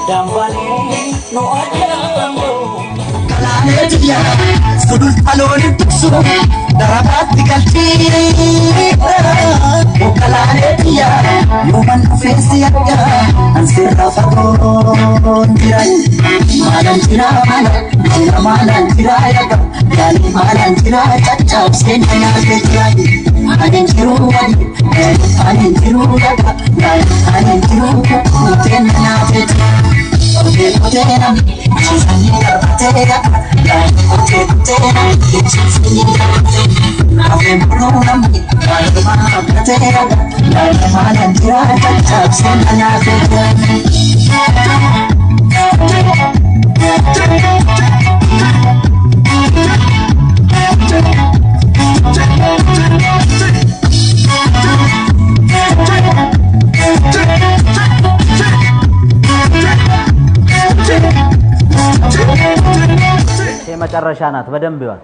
Dambale no adambo Kalaleetiya sudul talooni tuksu darabatti galchii Kalaleetiya yooman dhufeessi adda ansirra fagoon jira maalan jira maalan jira yaga yaali maalan jira caccabseen nyaatee jira anin jiru wali anin jiru yaga anin jiru kuteen nyaatee jira Kutena, sisani kapatea, kutena, sisani kapatea. Ave murunam, ave makapatea, ave malandira, tapsen anapeta. መጨረሻ ናት በደንብ ይዋል